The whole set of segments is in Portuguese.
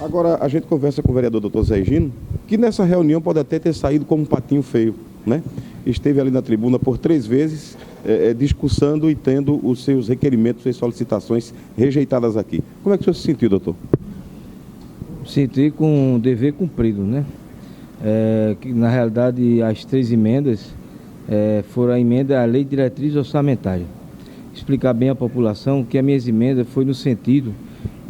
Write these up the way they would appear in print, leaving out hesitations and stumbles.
Agora, a gente conversa com o vereador Dr. Zé Gino, que nessa reunião pode até ter saído como um patinho feio, né? Esteve ali na tribuna por 3 vezes, discussando e tendo os seus requerimentos e solicitações rejeitadas aqui. Como é que o senhor se sentiu, doutor? Senti com um dever cumprido, né? Que, na realidade, as 3 emendas foram a emenda à Lei de Diretriz Orçamentária. Explicar bem à população que a minha emenda foi no sentido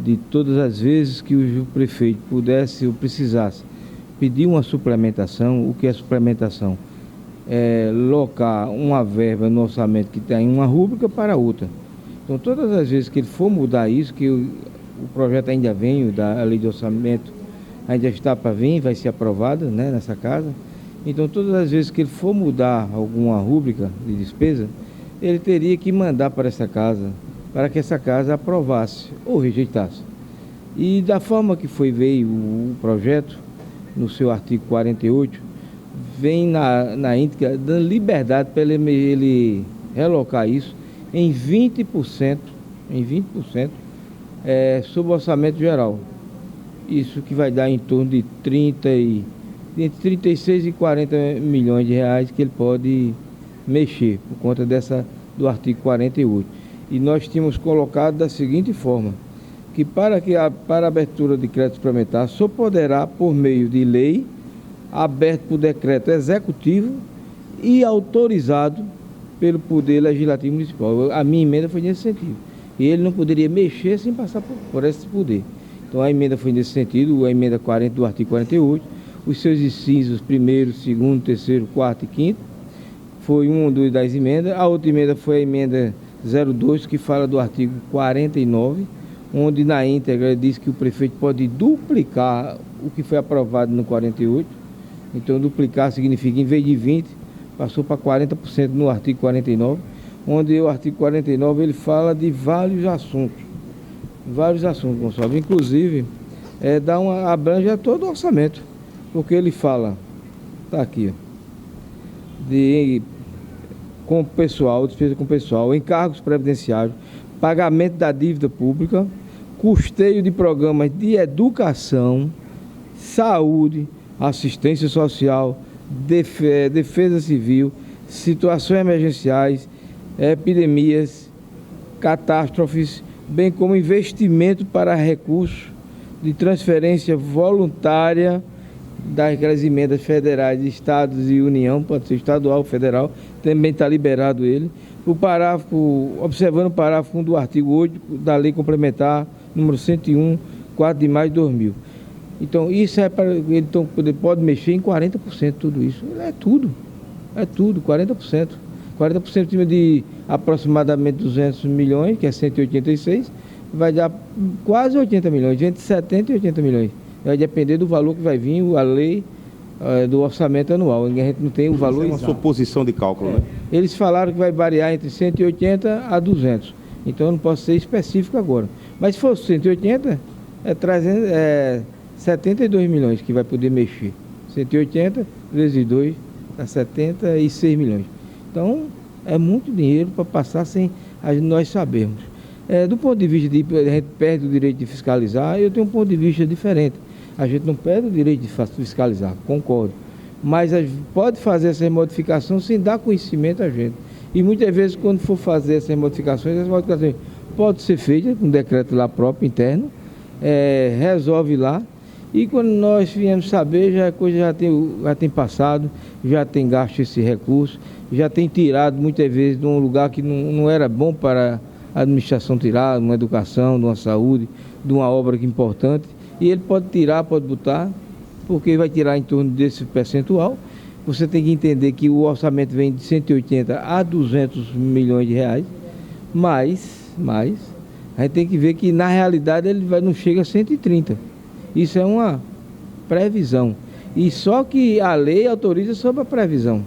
de todas as vezes que o prefeito pudesse ou precisasse pedir uma suplementação. O que é suplementação? Locar uma verba no orçamento que está em uma rúbrica para outra. Então, todas as vezes que ele for mudar isso, que o projeto ainda vem, da lei de orçamento ainda está para vir, vai ser aprovado, né, nessa casa. Então, todas as vezes que ele for mudar alguma rúbrica de despesa, ele teria que mandar para essa casa, para que essa casa aprovasse ou rejeitasse. E da forma que veio o projeto, no seu artigo 48, vem na íntegra dando liberdade para ele relocar isso em 20%, sobre o orçamento geral. Isso que vai dar em torno de entre 36 e 40 milhões de reais que ele pode mexer, por conta do artigo 48. E nós tínhamos colocado da seguinte forma, que para a abertura de crédito suplementar só poderá, por meio de lei, aberto por decreto executivo e autorizado pelo Poder Legislativo Municipal. A minha emenda foi nesse sentido. E ele não poderia mexer sem passar por esse poder. Então a emenda foi nesse sentido, a emenda 40 do artigo 48, os seus incisos 1º, 2º, 3º, 4º e 5º, foi uma das emendas. A outra emenda foi a emenda 02, que fala do artigo 49, onde na íntegra diz que o prefeito pode duplicar o que foi aprovado no 48. Então, duplicar significa, em vez de 20%, passou para 40% no artigo 49, onde o artigo 49 ele fala de vários assuntos, Gonçalves. Inclusive, abrange a todo o orçamento, porque ele fala, está aqui, com pessoal, despesa com pessoal, encargos previdenciários, pagamento da dívida pública, custeio de programas de educação, saúde, assistência social, defesa civil, situações emergenciais, epidemias, catástrofes, bem como investimento para recursos de transferência voluntária das emendas federais de estados e União, pode ser estadual ou federal, também está liberado ele. Observando o parágrafo 1 do artigo 8 da Lei Complementar número 101, 4 de maio de 2000. Então, isso para ele pode mexer em 40% tudo isso. É tudo, 40%. 40% de aproximadamente 200 milhões, que é 186, vai dar quase 80 milhões, entre 70 e 80 milhões. Vai depender do valor que vai vir a lei do orçamento anual. A gente não tem o valor exato. É uma suposição de cálculo, né? Eles falaram que vai variar entre 180 a 200. Então, eu não posso ser específico agora. Mas se for 180, 72 milhões que vai poder mexer. 180 vezes 2 dá 76 milhões. Então, é muito dinheiro para passar sem nós sabermos. Do ponto de vista de a gente perde o direito de fiscalizar, eu tenho um ponto de vista diferente. A gente não perde o direito de fiscalizar, concordo. Mas pode fazer essa modificação sem dar conhecimento a gente. E muitas vezes, quando for fazer essas modificações pode ser feita com um decreto lá próprio, interno, resolve lá. E quando nós viemos saber, a coisa já tem passado, já tem gasto esse recurso, já tem tirado muitas vezes de um lugar que não era bom para a administração tirar, de uma educação, de uma saúde, de uma obra que é importante. E ele pode tirar, pode botar, porque vai tirar em torno desse percentual. Você tem que entender que o orçamento vem de 180 a 200 milhões de reais, mas a gente tem que ver que na realidade ele não chega a 130. Isso é uma previsão. E só que a lei autoriza sobre a previsão,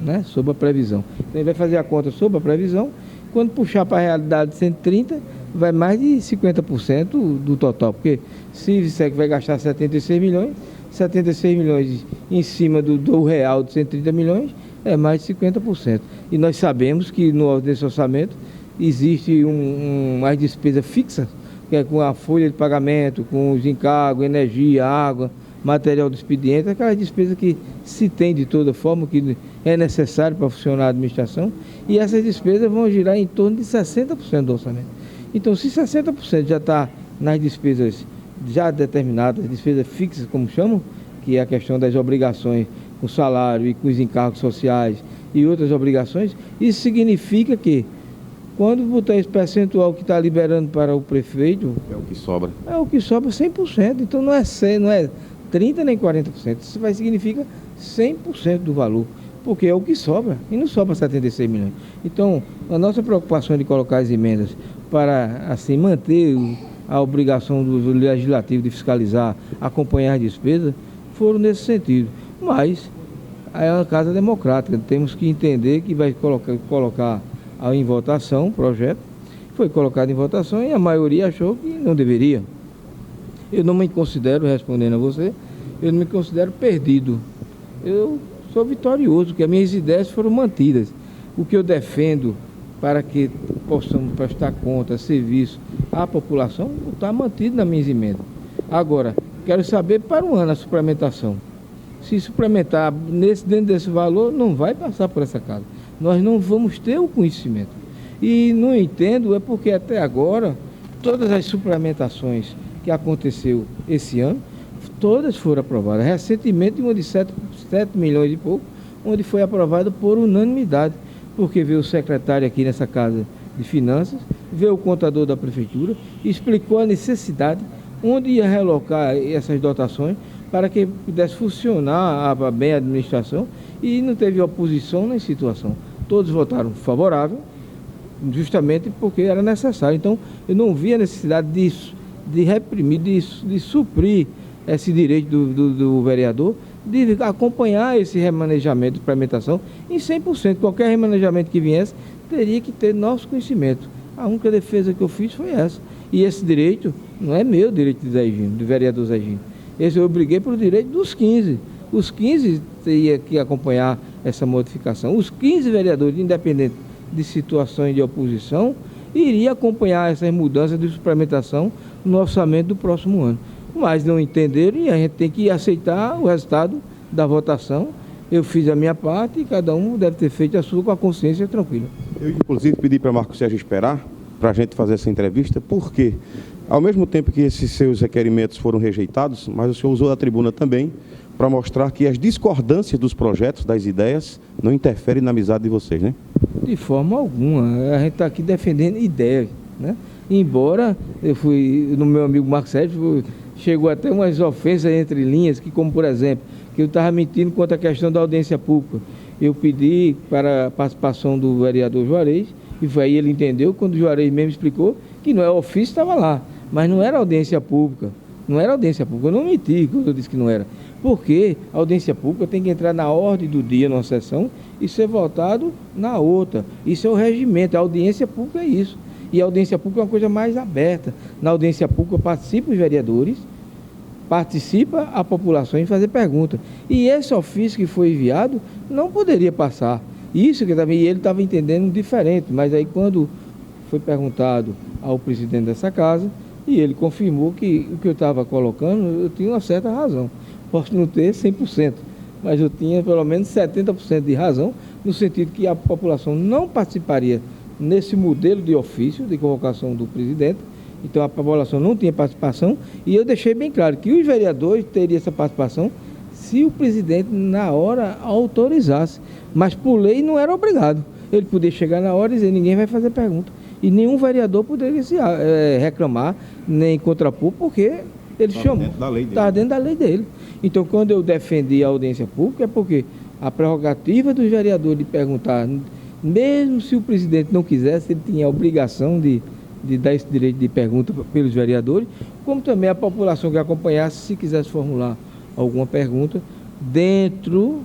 né? Sobre a previsão. Então ele vai fazer a conta sobre a previsão. Quando puxar para a realidade de 130, vai mais de 50% do total. Porque se disser que vai gastar 76 milhões em cima do real de 130 milhões, é mais de 50%. E nesse orçamento existe uma despesa fixa que é com a folha de pagamento, com os encargos, energia, água, material do expediente, aquelas despesas que se tem de toda forma, que é necessário para funcionar a administração, e essas despesas vão girar em torno de 60% do orçamento. Então, se 60% já está nas despesas já determinadas, despesas fixas, como chamam, que é a questão das obrigações com salário e com os encargos sociais e outras obrigações, isso significa que, quando botar esse percentual que está liberando para o prefeito... É o que sobra. É o que sobra 100%. Então não é 100, não é 30% nem 40%. Isso vai significa 100% do valor, porque é o que sobra. E não sobra 76 milhões. Então, a nossa preocupação de colocar as emendas para assim manter a obrigação do legislativo de fiscalizar, acompanhar as despesas, foram nesse sentido. Mas é uma casa democrática. Temos que entender que vai colocar em votação o projeto, foi colocado em votação e a maioria achou que não deveria. Eu não me considero, respondendo a você, eu não me considero perdido. Eu sou vitorioso, porque as minhas ideias foram mantidas. O que eu defendo para que possamos prestar conta, serviço à população, está mantido nas minhas emendas. Agora, quero saber para um ano a suplementação. Se suplementar dentro desse valor, não vai passar por essa casa. Nós não vamos ter o conhecimento. E não entendo, é porque até agora, todas as suplementações que aconteceu esse ano, todas foram aprovadas. Recentemente, uma de 7 milhões e pouco, onde foi aprovada por unanimidade, porque veio o secretário aqui nessa Casa de Finanças, veio o contador da Prefeitura, explicou a necessidade, onde ia realocar essas dotações, para que pudesse funcionar bem a administração, e não teve oposição nem situação. Todos votaram favorável, justamente porque era necessário. Então, eu não vi a necessidade de reprimir, de suprir esse direito do vereador, de acompanhar esse remanejamento de implementação em 100%. Qualquer remanejamento que viesse, teria que ter nosso conhecimento. A única defesa que eu fiz foi essa. E esse direito não é meu direito de Zé Gino, do vereador Zé Gino. Esse eu briguei pelo direito dos 15. Os 15 teriam que acompanhar essa modificação. Os 15 vereadores, independente de situações de oposição, iriam acompanhar essas mudanças de suplementação no orçamento do próximo ano. Mas não entenderam e a gente tem que aceitar o resultado da votação. Eu fiz a minha parte e cada um deve ter feito a sua com a consciência tranquila. Eu, inclusive, pedi para Marco Sérgio esperar para a gente fazer essa entrevista, porque, ao mesmo tempo que esses seus requerimentos foram rejeitados, mas o senhor usou a tribuna também para mostrar que as discordâncias dos projetos, das ideias, não interferem na amizade de vocês, né? De forma alguma. A gente está aqui defendendo ideias, né? Embora eu fui, no meu amigo Marco Sérgio, chegou até umas ofensas entre linhas, que, como por exemplo, que eu estava mentindo quanto à questão da audiência pública. Eu pedi para a participação do vereador Juarez, e foi aí ele entendeu, quando o Juarez mesmo explicou, que não é ofício, estava lá, mas não era audiência pública. Não era audiência pública, eu não menti quando eu disse que não era. Porque a audiência pública tem que entrar na ordem do dia, numa sessão, e ser votado na outra. Isso é o regimento, a audiência pública é isso. E a audiência pública é uma coisa mais aberta. Na audiência pública participam os vereadores, participa a população em fazer pergunta. E esse ofício que foi enviado não poderia passar. Isso que também ele estava entendendo diferente, mas aí quando foi perguntado ao presidente dessa casa, e ele confirmou que o que eu estava colocando, eu tinha uma certa razão. Posso não ter 100%, mas eu tinha pelo menos 70% de razão, no sentido que a população não participaria nesse modelo de ofício de convocação do presidente. Então a população não tinha participação, e eu deixei bem claro que os vereadores teriam essa participação se o presidente na hora autorizasse, mas por lei não era obrigado. Ele podia chegar na hora e dizer: ninguém vai fazer pergunta, e nenhum vereador poderia se reclamar, nem contrapor, porque ele chamou, está dentro da lei dele. Então, quando eu defendi a audiência pública, é porque a prerrogativa dos vereadores de perguntar, mesmo se o presidente não quisesse, ele tinha a obrigação de dar esse direito de pergunta pelos vereadores, como também a população que acompanhasse, se quisesse formular alguma pergunta dentro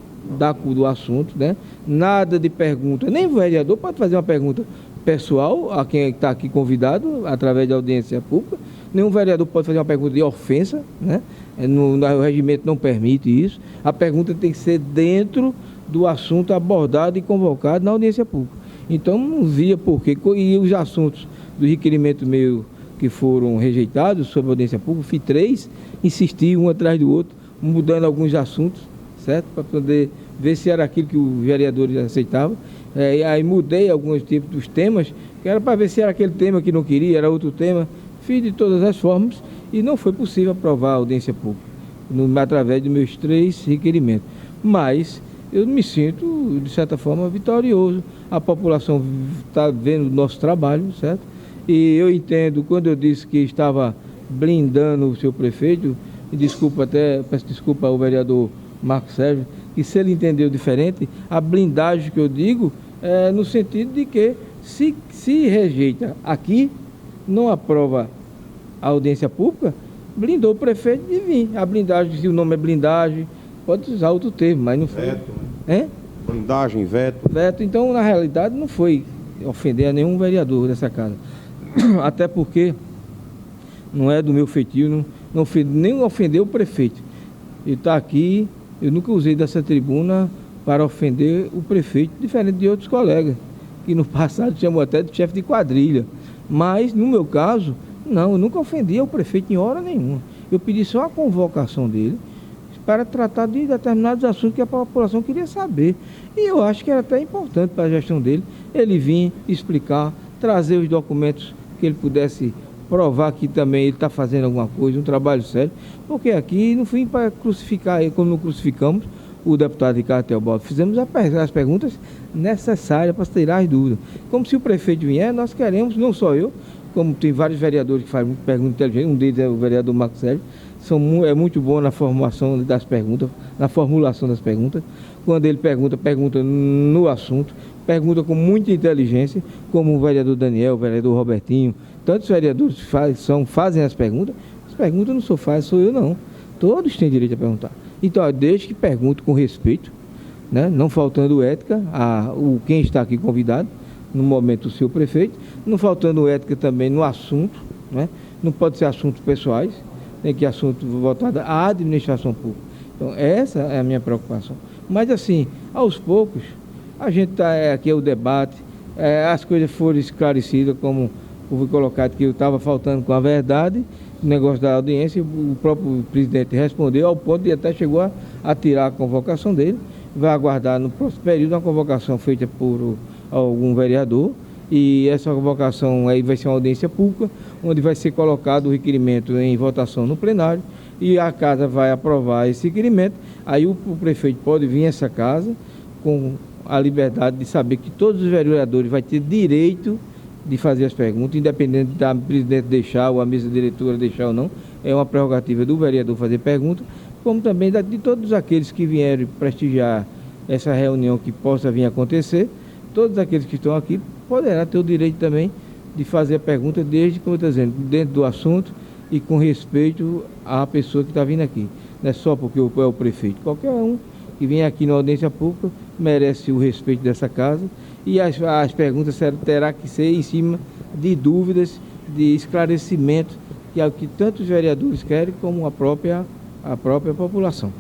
do assunto, né? Nada de pergunta, nem o vereador pode fazer uma pergunta pessoal a quem está aqui convidado através da audiência pública, nenhum vereador pode fazer uma pergunta de ofensa, né? O regimento não permite isso. A pergunta tem que ser dentro do assunto abordado e convocado na audiência pública. Então não via por quê. E os assuntos do requerimento meu que foram rejeitados sobre a audiência pública, fiz 3, insisti um atrás do outro, mudando alguns assuntos, certo? Para poder ver se era aquilo que os vereadores aceitavam. E aí mudei alguns tipos dos temas, que era para ver se era aquele tema que não queria, era outro tema. Fiz de todas as formas e não foi possível aprovar a audiência pública, através dos meus 3 requerimentos. Mas eu me sinto, de certa forma, vitorioso. A população está vendo o nosso trabalho, certo? E eu entendo, quando eu disse que estava blindando o seu prefeito, peço desculpa ao vereador Marcos Sérgio, que se ele entendeu diferente, a blindagem que eu digo é no sentido de que se rejeita aqui, não aprova a audiência pública, blindou o prefeito de vir. A blindagem, se o nome é blindagem, pode usar outro termo, mas não foi. Veto, né? Blindagem, veto. Veto, então, na realidade, não foi ofender a nenhum vereador dessa casa. Até porque não é do meu feitio, nem ofender o prefeito. Ele está aqui, eu nunca usei dessa tribuna para ofender o prefeito, diferente de outros colegas, que no passado chamou até de chefe de quadrilha. Mas, no meu caso, não, eu nunca ofendi o prefeito em hora nenhuma. Eu pedi só a convocação dele para tratar de determinados assuntos que a população queria saber. E eu acho que era até importante para a gestão dele, ele vir explicar, trazer os documentos que ele pudesse provar que também ele está fazendo alguma coisa, um trabalho sério, porque aqui não fui para crucificar ele, como não crucificamos o deputado Ricardo Teobaldo. Fizemos as perguntas necessárias para tirar as dúvidas. Como se o prefeito vier, nós queremos, não só eu, como tem vários vereadores que fazem perguntas inteligentes, um deles é o vereador Marcos Sérgio, é muito bom na formulação das perguntas, na formulação das perguntas. Quando ele pergunta no assunto, pergunta com muita inteligência, como o vereador Daniel, o vereador Robertinho, tantos vereadores fazem as perguntas não sou eu não. Todos têm direito a perguntar. Então, desde que pergunte com respeito, né, não faltando ética quem está aqui convidado, no momento o seu prefeito, não faltando ética também no assunto, né, não pode ser assuntos pessoais, tem que assunto voltado à administração pública. Então, essa é a minha preocupação. Mas, assim, aos poucos, a gente está aqui, é o debate, as coisas foram esclarecidas, como foi colocado que eu estava faltando com a verdade, o negócio da audiência, o próprio presidente respondeu ao ponto de até chegou a tirar a convocação dele, vai aguardar no próximo período uma convocação feita por algum vereador, e essa convocação aí vai ser uma audiência pública, onde vai ser colocado o requerimento em votação no plenário, e a casa vai aprovar esse requerimento, aí o prefeito pode vir a essa casa com a liberdade de saber que todos os vereadores vão ter direito de fazer as perguntas, independente da presidente deixar ou a mesa diretora deixar ou não, é uma prerrogativa do vereador fazer pergunta, como também de todos aqueles que vieram prestigiar essa reunião que possa vir a acontecer, todos aqueles que estão aqui poderão ter o direito também de fazer a pergunta, desde, como eu estou dizendo, dentro do assunto e com respeito à pessoa que está vindo aqui. Não é só porque é o prefeito. Qualquer um que vem aqui na audiência pública merece o respeito dessa casa, e as perguntas terá que ser em cima de dúvidas, de esclarecimento, que é o que tantos vereadores querem, como a própria população.